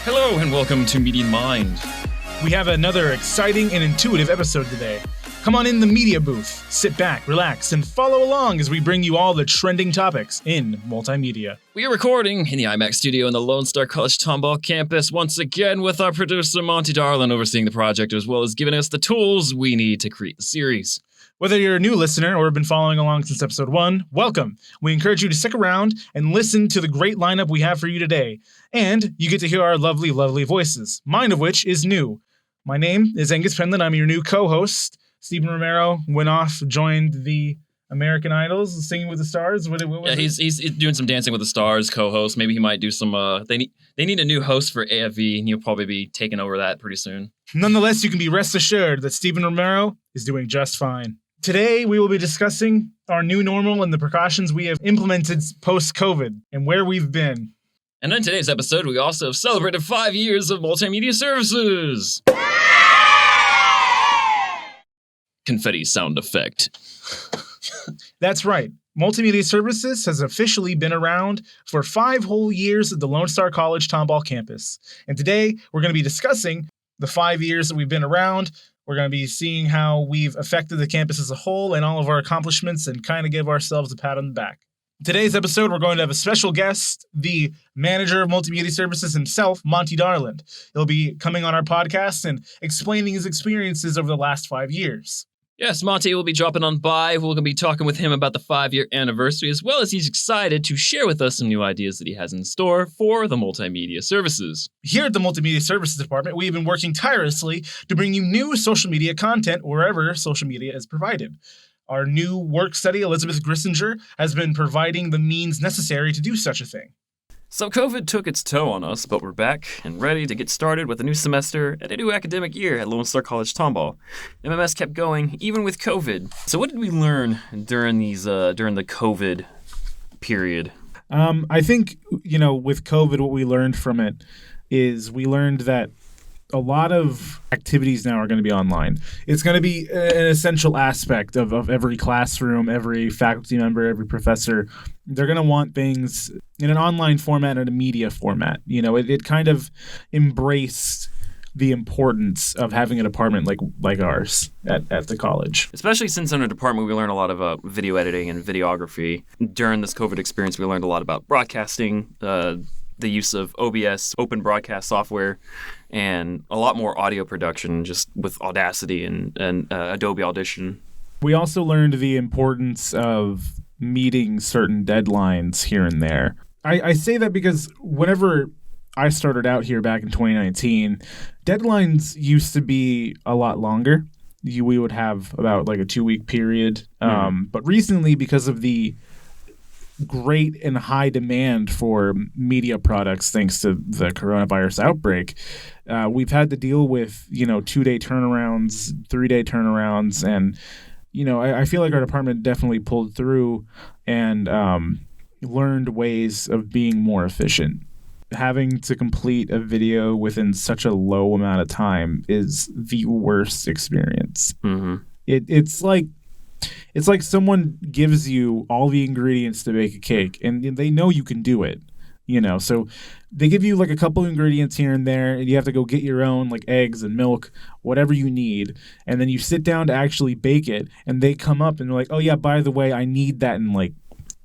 Hello and welcome to Media Mind. We have another exciting and intuitive episode today. Come on in the media booth, sit back, relax, and follow along as we bring you all the trending topics in multimedia. We are recording in the IMAX studio in the Lone Star College-Tomball campus once again with our producer Monty Darlin overseeing the project as well as giving us the tools we need to create the series. Whether you're a new listener or have been following along since episode 1, welcome. We encourage you to stick around and listen to the great lineup we have for you today. And you get to hear our lovely, lovely voices, mine of which is new. My name is Angus Penland. I'm your new co-host. Stephen Romero went off, joined the American Idols, Singing with the Stars. What he's doing some Dancing with the Stars co-host. Maybe he might do some. They need a new host for AFV, and he'll probably be taking over that pretty soon. Nonetheless, you can be rest assured that Stephen Romero is doing just fine. Today, we will be discussing our new normal and the precautions we have implemented post-COVID and where we've been. And in today's episode, we also have celebrated 5 years of multimedia services. Confetti sound effect. That's right. Multimedia Services has officially been around for 5 whole years at the Lone Star College-Tomball campus. And today, we're going to be discussing the 5 years that we've been around. We're going to be seeing how we've affected the campus as a whole and all of our accomplishments and kind of give ourselves a pat on the back. Today's episode, we're going to have a special guest, the manager of Multimedia Services himself, Monty Darland. He'll be coming on our podcast and explaining his experiences over the last 5 years. Yes, Monty will be dropping on by. We're going to be talking with him about the 5-year anniversary, as well as he's excited to share with us some new ideas that he has in store for the multimedia services. Here at the Multimedia Services Department, we've been working tirelessly to bring you new social media content wherever social media is provided. Our new work study, Elizabeth Grissinger, has been providing the means necessary to do such a thing. So COVID took its toll on us, but we're back and ready to get started with a new semester and a new academic year at Lone Star College-Tomball. MMS kept going even with COVID. So what did we learn during the COVID period? I think, with COVID, what we learned from it is we learned that a lot of activities now are going to be online. It's going to be an essential aspect of every classroom, every faculty member, every professor. They're going to want things in an online format and a media format. It kind of embraced the importance of having a department like ours at the college. Especially since in our department we learned a lot of video editing and videography. During this COVID experience, we learned a lot about broadcasting, the use of OBS, open broadcast software, and a lot more audio production just with Audacity and Adobe Audition. We also learned the importance of meeting certain deadlines here and there. I say that because whenever I started out here back in 2019, deadlines used to be a lot longer. We would have about like a 2-week period. But recently, because of the great and high demand for media products thanks to the coronavirus outbreak, we've had to deal with 2-day turnarounds, 3-day turnarounds, and I feel like our department definitely pulled through and learned ways of being more efficient. Having to complete a video within such a low amount of time is the worst experience. It's like someone gives you all the ingredients to bake a cake, and they know you can do it, So they give you like a couple ingredients here and there, and you have to go get your own, like eggs and milk, whatever you need, and then you sit down to actually bake it, and they come up and they're like, "Oh yeah, by the way, I need that in like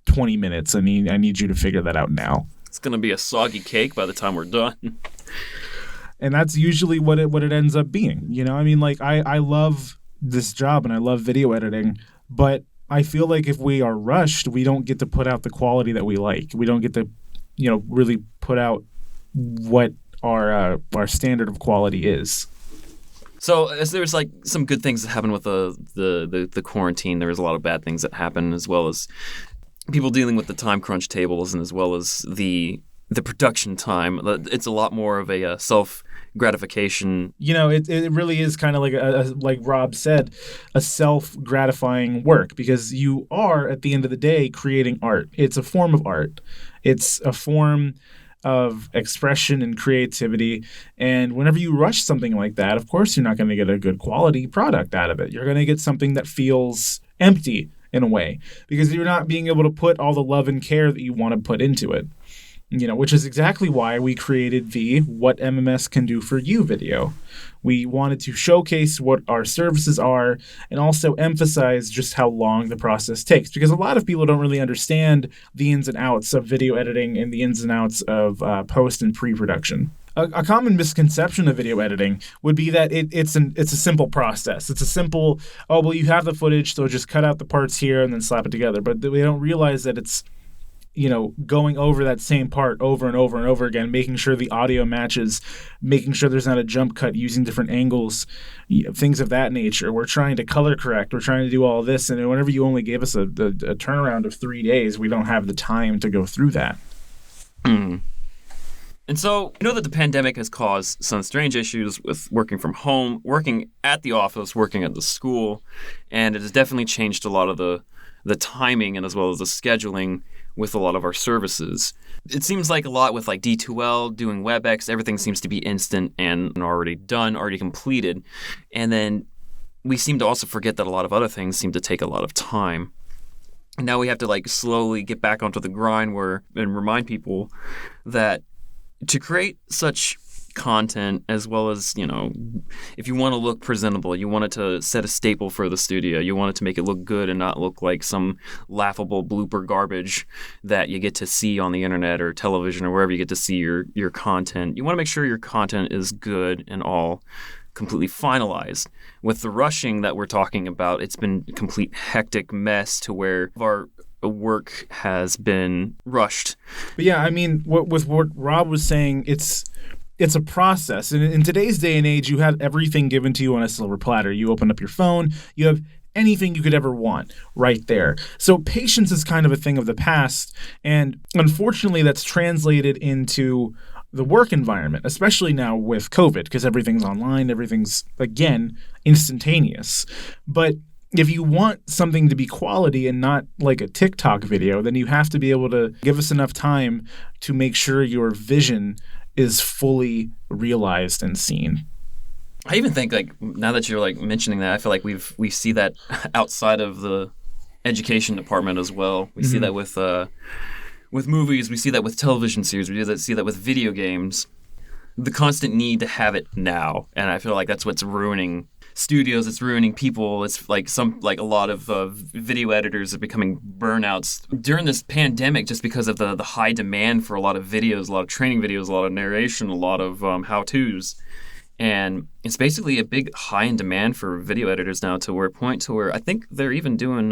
20 minutes. I need you to figure that out now." It's gonna be a soggy cake by the time we're done. And that's usually what it ends up being. I love this job and I love video editing, but I feel like if we are rushed, we don't get to put out the quality that we like. We don't get to, really put out what our standard of quality is. So as there's like some good things that happened with the quarantine, there was a lot of bad things that happened, as well as people dealing with the time crunch tables, and as well as the production time. It's a lot more of a self gratification. It really is kind of like like Rob said, a self-gratifying work, because you are at the end of the day creating art. It's a form of art. It's a form of expression and creativity. And whenever you rush something like that, of course, you're not going to get a good quality product out of it. You're going to get something that feels empty in a way, because you're not being able to put all the love and care that you want to put into it. which is exactly why we created the What MMS Can Do For You video. We wanted to showcase what our services are and also emphasize just how long the process takes, because a lot of people don't really understand the ins and outs of video editing and the ins and outs of post and pre-production. A common misconception of video editing would be that it's a simple process. It's a simple, you have the footage, so just cut out the parts here and then slap it together. But we don't realize that it's going over that same part over and over and over again, making sure the audio matches, making sure there's not a jump cut, using different angles, things of that nature. We're trying to color correct. We're trying to do all this. And whenever you only gave us a turnaround of 3 days, we don't have the time to go through that. And so, that the pandemic has caused some strange issues with working from home, working at the office, working at the school, and it has definitely changed a lot of the timing and as well as the scheduling with a lot of our services. It seems like a lot with like D2L, doing WebEx, everything seems to be instant and already done, already completed. And then we seem to also forget that a lot of other things seem to take a lot of time. And now we have to like slowly get back onto the grind and remind people that to create such content, as well as, if you want to look presentable, you want it to set a staple for the studio, you want it to make it look good and not look like some laughable blooper garbage that you get to see on the internet or television or wherever you get to see your content. You want to make sure your content is good and all completely finalized. With the rushing that we're talking about, it's been a complete hectic mess to where our work has been rushed. But yeah, I mean, with what Rob was saying, it's a process. And in today's day and age, you have everything given to you on a silver platter. You open up your phone, you have anything you could ever want right there. So patience is kind of a thing of the past. And unfortunately, that's translated into the work environment, especially now with COVID, because everything's online, everything's, again, instantaneous. But if you want something to be quality and not like a TikTok video, then you have to be able to give us enough time to make sure your vision is fully realized and seen. I even think, like, now that you're like mentioning that, I feel like we see that outside of the education department as well. We see that with movies, we see that with television series, we see that with video games. The constant need to have it now, and I feel like that's what's ruining studios. It's ruining people. It's like a lot of video editors are becoming burnouts during this pandemic just because of the high demand for a lot of videos, a lot of training videos, a lot of narration, a lot of how-tos. And it's basically a big high in demand for video editors now to where I think they're even doing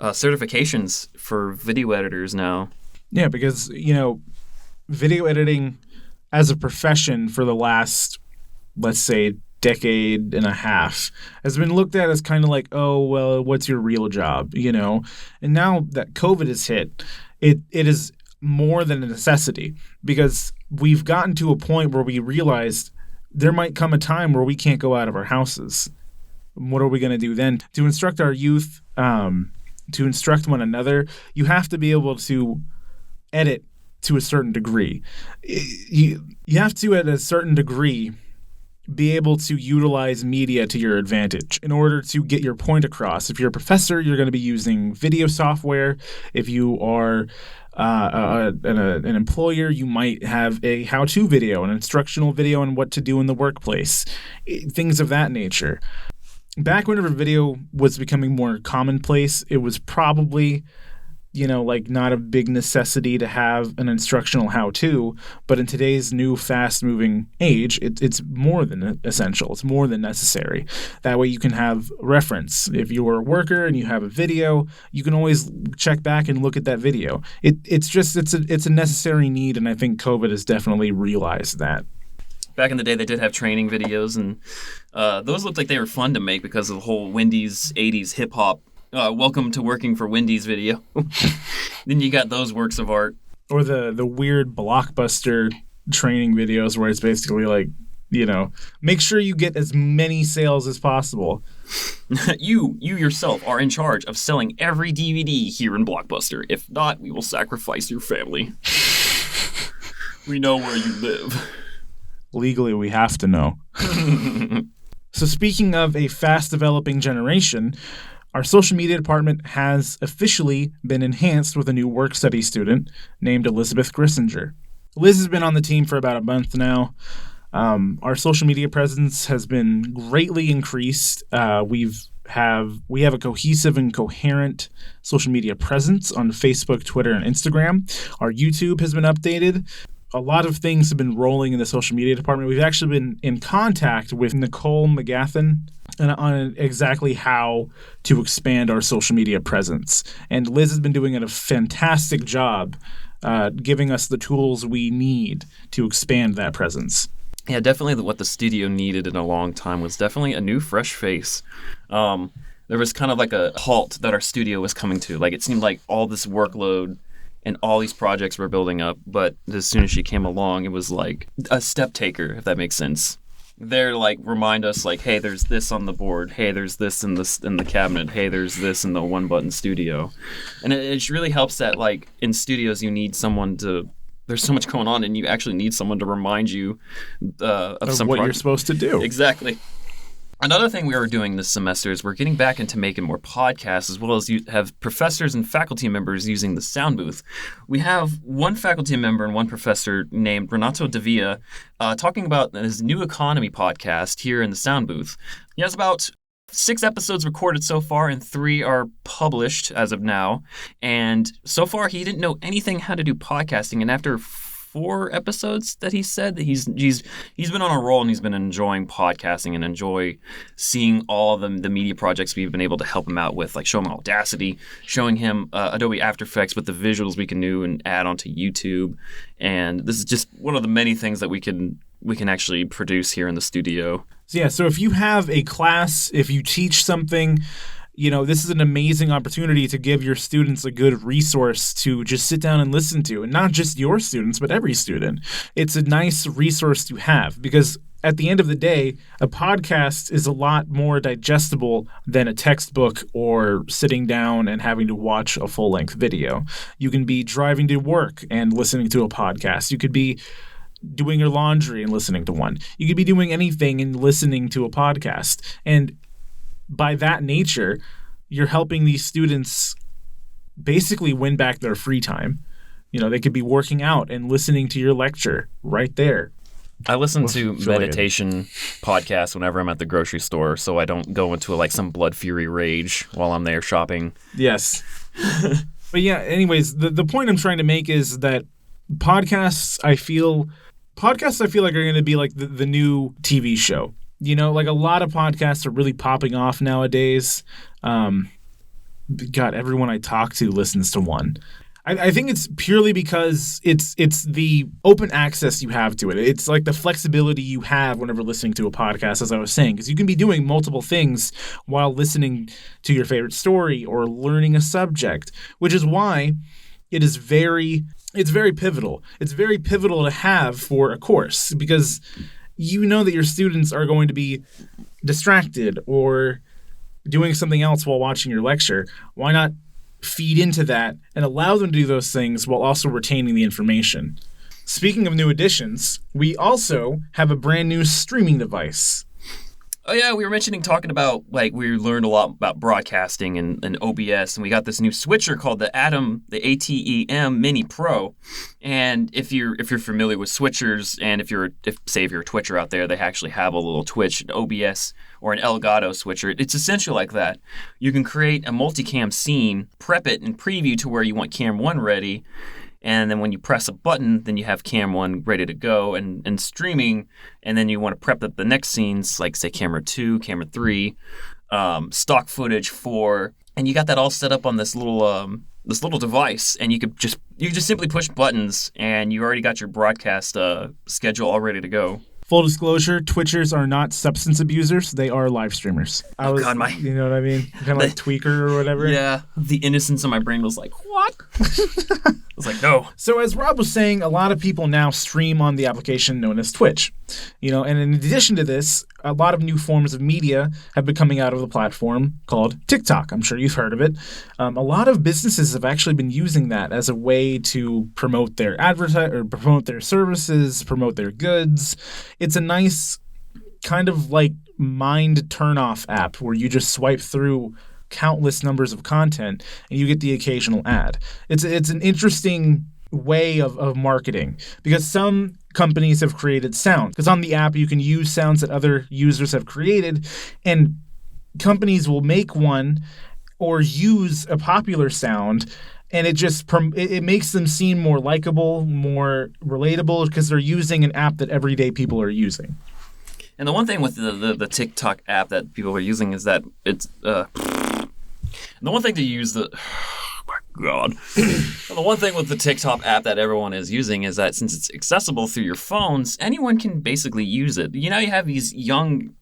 certifications for video editors now. Yeah, because, video editing as a profession for the last, let's say, decade and a half has been looked at as kind of like, oh, well, what's your real job, And now that COVID has hit, it is more than a necessity, because we've gotten to a point where we realized there might come a time where we can't go out of our houses. What are we going to do then? To instruct our youth, to instruct one another, you have to be able to edit to a certain degree. You have to, at a certain degree, be able to utilize media to your advantage in order to get your point across. If you're a professor, you're going to be using video software. If you are an employer, you might have a how-to video, an instructional video on what to do in the workplace, things of that nature. Back whenever video was becoming more commonplace, it was probably not a big necessity to have an instructional how-to, but in today's new fast-moving age, it's more than essential. It's more than necessary. That way you can have reference. If you're a worker and you have a video, you can always check back and look at that video. It's a necessary need, and I think COVID has definitely realized that. Back in the day, they did have training videos, and those looked like they were fun to make because of the whole Wendy's 80s hip-hop welcome to working for Wendy's video. Then you got those works of art. Or the weird Blockbuster training videos where it's basically like, make sure you get as many sales as possible. You yourself are in charge of selling every DVD here in Blockbuster. If not, we will sacrifice your family. We know where you live. Legally, we have to know. So speaking of a fast-developing generation, Our social media department has officially been enhanced with a new work study student named Elizabeth Grissinger. Liz has been on the team for about a month now. Our social media presence has been greatly increased. We have a cohesive and coherent social media presence on Facebook, Twitter, and Instagram. Our YouTube has been updated. A lot of things have been rolling in the social media department. We've actually been in contact with Nicole McGathan on exactly how to expand our social media presence. And Liz has been doing a fantastic job giving us the tools we need to expand that presence. Yeah, definitely what the studio needed in a long time was definitely a new, fresh face. There was kind of like a halt that our studio was coming to. Like, it seemed like all this workload and all these projects were building up, but as soon as she came along, it was like a step taker, if that makes sense. They're like, remind us, like, hey, there's this on the board. Hey, there's this in the cabinet. Hey, there's this in the one-button studio. And it really helps that, like, in studios, you need someone to... There's so much going on, and you actually need someone to remind you of some what you're supposed to do. Exactly. Another thing we are doing this semester is we're getting back into making more podcasts, as well as you have professors and faculty members using the sound booth. We have one faculty member and one professor named Renato Davia talking about his new economy podcast here in the sound booth. He has about 6 episodes recorded so far, and 3 are published as of now. And so far, he didn't know anything how to do podcasting. And after 4 episodes that he said that he's been on a roll, and he's been enjoying podcasting and enjoy seeing all the media projects we've been able to help him out with, like showing him Audacity, showing him Adobe After Effects with the visuals we can do and add onto YouTube. And this is just one of the many things that we can actually produce here in the studio. So if you have a class, if you teach something, this is an amazing opportunity to give your students a good resource to just sit down and listen to. And not just your students, but every student. It's a nice resource to have because at the end of the day, a podcast is a lot more digestible than a textbook or sitting down and having to watch a full-length video. You can be driving to work and listening to a podcast. You could be doing your laundry and listening to one. You could be doing anything and listening to a podcast. And by that nature, you're helping these students basically win back their free time. They could be working out and listening to your lecture right there. I listen to meditation podcasts whenever I'm at the grocery store, so I don't go into some blood fury rage while I'm there shopping. Yes. But yeah, anyways, the point I'm trying to make is that podcasts I feel like are going to be like the new TV show. A lot of podcasts are really popping off nowadays. God, everyone I talk to listens to one. I think it's purely because it's the open access you have to it. It's like the flexibility you have whenever listening to a podcast, as I was saying, because you can be doing multiple things while listening to your favorite story or learning a subject, which is why it's very pivotal. It's very pivotal to have for a course because that your students are going to be distracted or doing something else while watching your lecture. Why not feed into that and allow them to do those things while also retaining the information? Speaking of new additions, we also have a brand new streaming device. Oh, yeah, we were talking about, we learned a lot about broadcasting and OBS, and we got this new switcher called the ATEM Mini Pro. And if you're familiar with switchers, and if you're a Twitcher out there, they actually have a little Twitch, an OBS, or an Elgato switcher. It's essentially like that. You can create a multicam scene, prep it, and preview to where you want cam 1 ready, and then when you press a button, then you have cam 1 ready to go and streaming. And then you want to prep the next scenes, like say camera 2, camera 3, stock footage 4, and you got that all set up on this little device. And you just simply push buttons, and you already got your broadcast schedule all ready to go. Full disclosure, Twitchers are not substance abusers. They are live streamers. You know what I mean? Kind of like Tweaker or whatever. Yeah. The innocence of my brain was like, what? I was like, no. So as Rob was saying, a lot of people now stream on the application known as Twitch. And in addition to this, a lot of new forms of media have been coming out of the platform called TikTok. I'm sure you've heard of it. A lot of businesses have actually been using that as a way to promote their promote their services, promote their goods. It's a nice kind of like mind turn-off app where you just swipe through countless numbers of content, and you get the occasional ad. It's an interesting way of marketing, because some companies have created sound, because on the app you can use sounds that other users have created, and companies will make one or use a popular sound, and it makes them seem more likable, more relatable, because they're using an app that everyday people are using. And the one thing with the TikTok app that people are using is that it's the one thing to use the God. The one thing with the TikTok app that everyone is using is that since it's accessible through your phones, anyone can basically use it. You have these young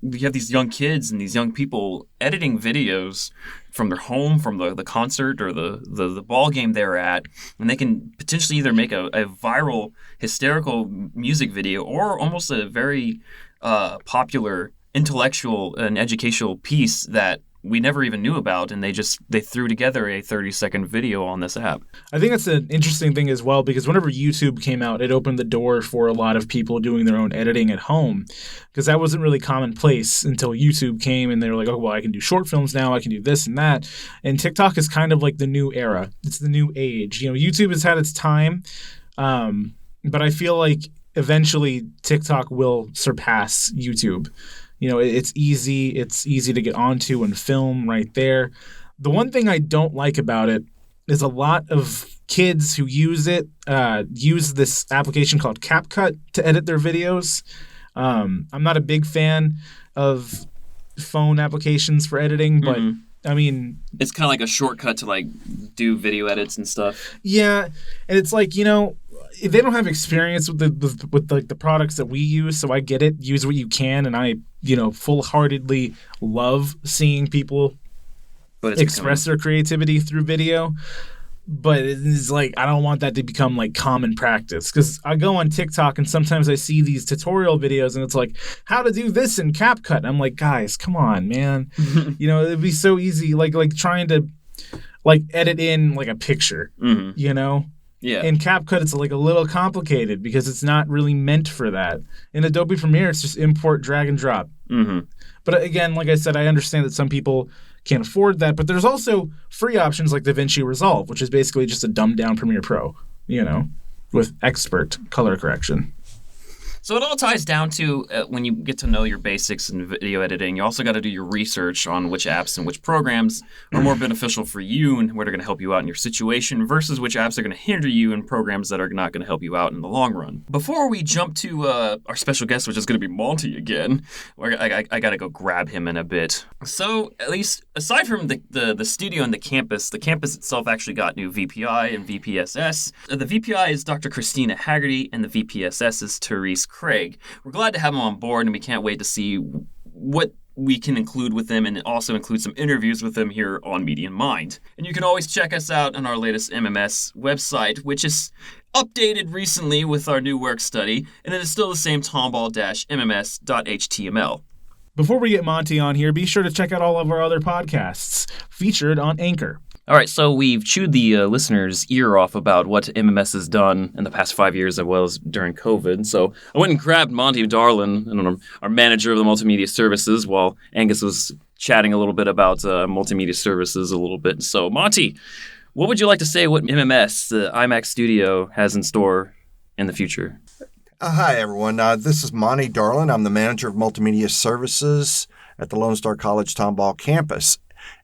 kids and these young people editing videos from their home, from the concert or the ball game they're at, and they can potentially either make a viral, hysterical music video or almost a very popular intellectual and educational piece that we never even knew about, and they threw together a 30-second video on this app. I think that's an interesting thing as well, because whenever YouTube came out, it opened the door for a lot of people doing their own editing at home, because that wasn't really commonplace until YouTube came, and they were like, oh, well, I can do short films now, I can do this and that. And TikTok is kind of like the new era. It's the new age. YouTube has had its time, but I feel like eventually TikTok will surpass YouTube. It's easy to get onto and film right there. The one thing I don't like about it is a lot of kids who use it use this application called CapCut to edit their videos. I'm not a big fan of phone applications for editing, but I mean, it's kind of like a shortcut to like do video edits and stuff. Yeah, and it's like, if they don't have experience with the products that we use, so I get it. Use what you can, and I full-heartedly love seeing people express their creativity through video. But it's like, I don't want that to become like common practice, because I go on TikTok and sometimes I see these tutorial videos and it's like, how to do this in CapCut. And I'm like, guys, come on, man. It'd be so easy, like trying to like edit in like a picture, Yeah. In CapCut, it's like a little complicated because it's not really meant for that. In Adobe Premiere, it's just import, drag, and drop. But again, like I said, I understand that some people can't afford that, but there's also free options like DaVinci Resolve, which is basically just a dumbed-down Premiere Pro, with expert color correction. So it all ties down to when you get to know your basics in video editing, you also got to do your research on which apps and which programs are more beneficial for you and what are going to help you out in your situation versus which apps are going to hinder you and programs that are not going to help you out in the long run. Before we jump to our special guest, which is going to be Monty again, I got to go grab him in a bit. So at least aside from the studio and the campus itself actually got new VPI and VPSS. The VPI is Dr. Christina Haggerty and the VPSS is Therese Craig. We're glad to have him on board, and we can't wait to see what we can include with them and also include some interviews with them here on Media in Mind. And you can always check us out on our latest MMS website, which is updated recently with our new work study, and it is still the same tomball-mms.html. Before we get Monty on here, be sure to check out all of our other podcasts featured on Anchor. All right, so we've chewed the listeners' ear off about what MMS has done in the past 5 years as well as during COVID. So I went and grabbed Monty Darlin, our manager of the multimedia services, while Angus was chatting a little bit about multimedia services a little bit. So Monty, what would you like to say what MMS, the IMAX studio, has in store in the future? Hi, everyone. This is Monty Darlin. I'm the manager of multimedia services at the Lone Star College-Tomball campus.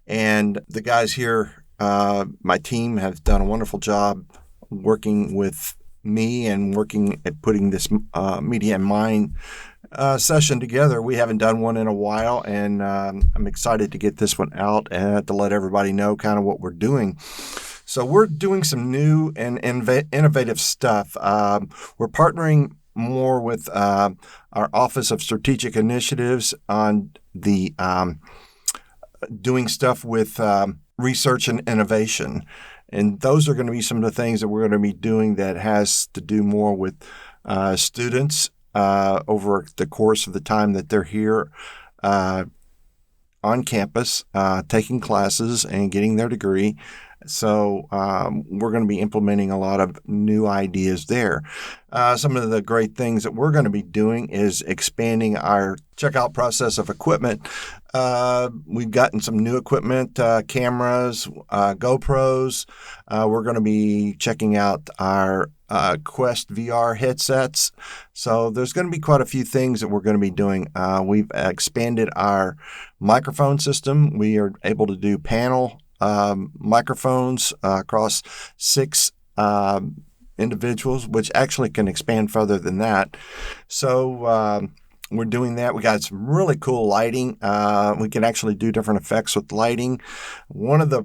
And the guys here, my team, have done a wonderful job working with me and working at putting this Media in Mind session together. We haven't done one in a while, and I'm excited to get this one out and to let everybody know kind of what we're doing. So we're doing some new and innovative stuff. We're partnering more with our Office of Strategic Initiatives on the doing stuff with research and innovation. And those are going to be some of the things that we're going to be doing that has to do more with students over the course of the time that they're here on campus, taking classes and getting their degree. So we're going to be implementing a lot of new ideas there. Some of the great things that we're going to be doing is expanding our checkout process of equipment. We've gotten some new equipment, cameras, GoPros. We're going to be checking out our Quest VR headsets. So there's going to be quite a few things that we're going to be doing. We've expanded our microphone system. We are able to do panel microphones across 6 individuals, which actually can expand further than that. So we're doing that. We got some really cool lighting. We can actually do different effects with lighting. One of the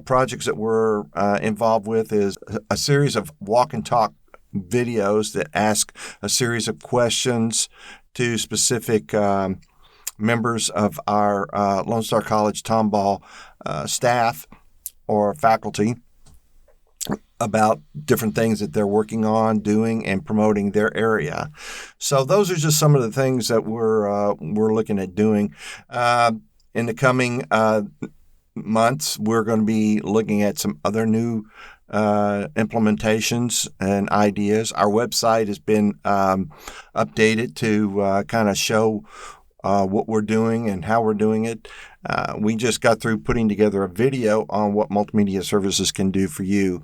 projects that we're involved with is a series of walk and talk videos that ask a series of questions to specific members of our Lone Star College-Tomball staff or faculty about different things that they're working on, doing, and promoting their area. So those are just some of the things that we're looking at doing. In the coming months, we're going to be looking at some other new implementations and ideas. Our website has been updated to kind of show what we're doing and how we're doing it. We just got through putting together a video on what multimedia services can do for you.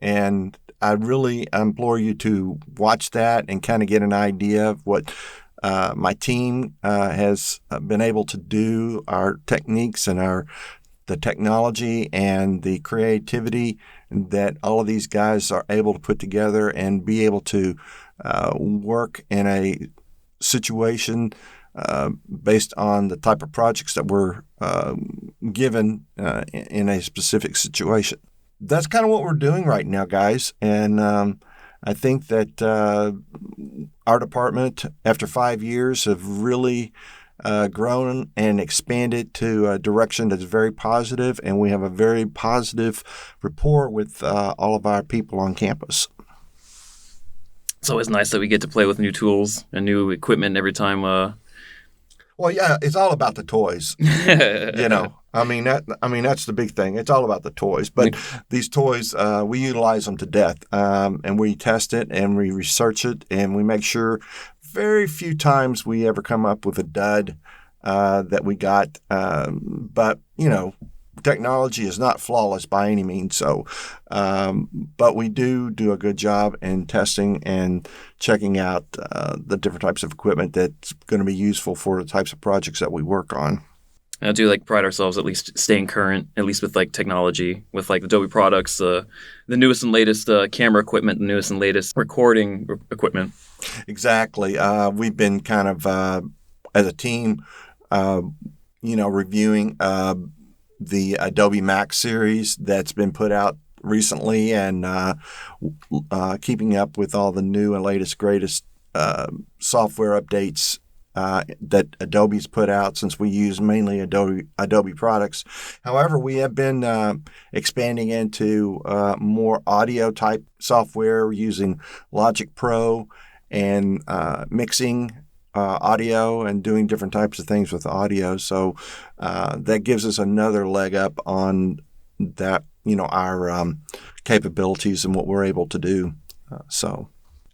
And I really implore you to watch that and kind of get an idea of what my team has been able to do, our techniques and the technology and the creativity that all of these guys are able to put together and be able to work in a situation based on the type of projects that we're given in a specific situation. That's kind of what we're doing right now, guys. And I think that our department, after 5 years, have really grown and expanded to a direction that's very positive, and we have a very positive rapport with all of our people on campus. It's always nice that we get to play with new tools and new equipment every time. Well, yeah, it's all about the toys. I mean that's the big thing. It's all about the toys. But these toys, we utilize them to death, and we test it and we research it and we make sure. Very few times we ever come up with a dud that we got, but technology is not flawless by any means. So, but we do a good job in testing and checking out the different types of equipment that's going to be useful for the types of projects that we work on. I do pride ourselves at least staying current, at least with technology, with Adobe products, the newest and latest camera equipment, the newest and latest recording equipment. Exactly. We've been kind of as a team, reviewing the Adobe Max series that's been put out recently, and keeping up with all the new and latest, greatest software updates that Adobe's put out, since we use mainly Adobe products. However, we have been expanding into more audio type software using Logic Pro and mixing audio and doing different types of things with audio. So that gives us another leg up on that, our capabilities and what we're able to do. So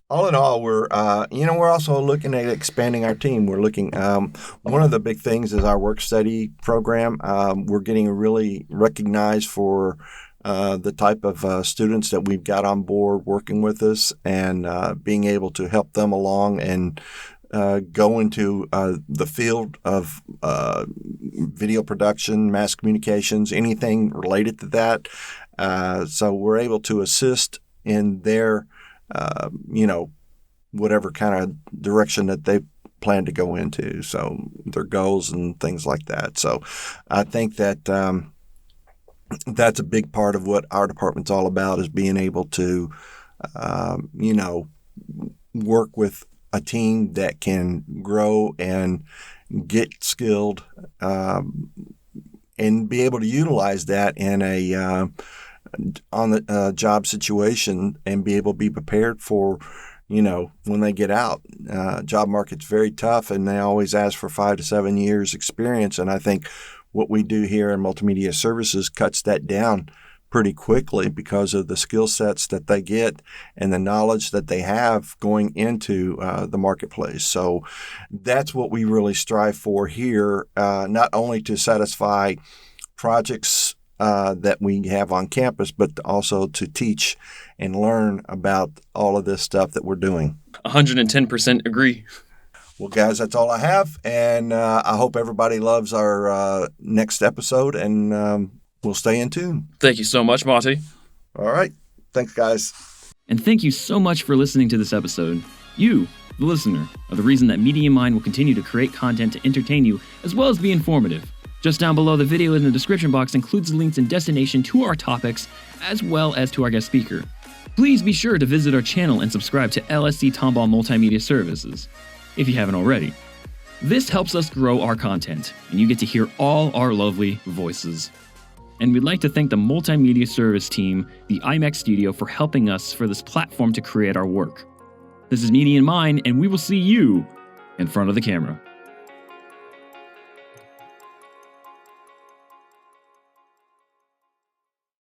all in all, we're also looking at expanding our team. We're looking, one of the big things is our work study program. We're getting really recognized for the type of students that we've got on board working with us, and being able to help them along and go into the field of video production, mass communications, anything related to that. So we're able to assist in their whatever kind of direction that they plan to go into, so their goals and things like that. So I think that that's a big part of what our department's all about, is being able to work with a team that can grow and get skilled, and be able to utilize that in a on the job situation, and be able to be prepared for when they get out. Job market's very tough, and they always ask for 5 to 7 years experience. And I think what we do here in multimedia services cuts that down pretty quickly because of the skill sets that they get and the knowledge that they have going into the marketplace. So that's what we really strive for here, not only to satisfy projects that we have on campus, but also to teach and learn about all of this stuff that we're doing. 110% agree. Well, guys, that's all I have, and I hope everybody loves our next episode, and we'll stay in tune. Thank you so much, Monty. All right. Thanks, guys. And thank you so much for listening to this episode. You, the listener, are the reason that Media in Mind will continue to create content to entertain you as well as be informative. Just down below, the video in the description box includes links and destination to our topics as well as to our guest speaker. Please be sure to visit our channel and subscribe to College-Tomball Multimedia Services, if you haven't already. This helps us grow our content, and you get to hear all our lovely voices. And we'd like to thank the Multimedia Service team, the IMAX Studio, for helping us for this platform to create our work. This is Media in Mind, and we will see you in front of the camera.